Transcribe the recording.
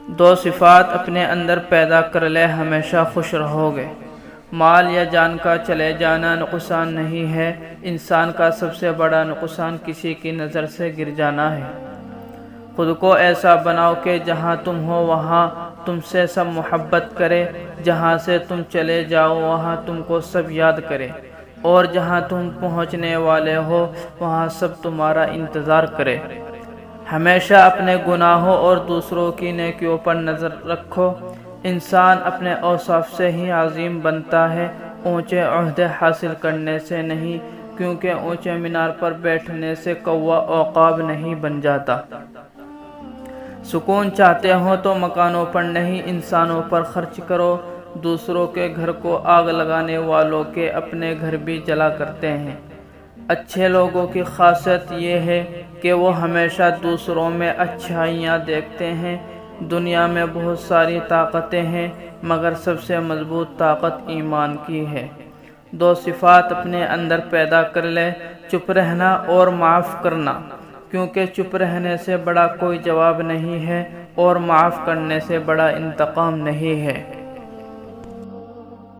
دو صفات اپنے اندر پیدا کر لے ہمیشہ خوش رہو گے۔ مال یا جان کا چلے جانا نقصان نہیں ہے، انسان کا سب سے بڑا نقصان کسی کی نظر سے گر جانا ہے۔ خود کو ایسا بناؤ کہ جہاں تم ہو وہاں تم سے سب محبت کرے، جہاں سے تم چلے جاؤ وہاں تم کو سب یاد کرے، اور جہاں تم پہنچنے والے ہو وہاں سب تمہارا انتظار کرے۔ ہمیشہ اپنے گناہوں اور دوسروں کی نیکیوں پر نظر رکھو۔ انسان اپنے اوصاف سے ہی عظیم بنتا ہے، اونچے عہدے حاصل کرنے سے نہیں، کیونکہ اونچے مینار پر بیٹھنے سے کوا عقاب نہیں بن جاتا۔ سکون چاہتے ہو تو مکانوں پر نہیں انسانوں پر خرچ کرو۔ دوسروں کے گھر کو آگ لگانے والوں کے اپنے گھر بھی جلا کرتے ہیں۔ اچھے لوگوں کی خاصیت یہ ہے کہ وہ ہمیشہ دوسروں میں اچھائیاں دیکھتے ہیں۔ دنیا میں بہت ساری طاقتیں ہیں مگر سب سے مضبوط طاقت ایمان کی ہے۔ دو صفات اپنے اندر پیدا کر لے، چپ رہنا اور معاف کرنا، کیونکہ چپ رہنے سے بڑا کوئی جواب نہیں ہے اور معاف کرنے سے بڑا انتقام نہیں ہے۔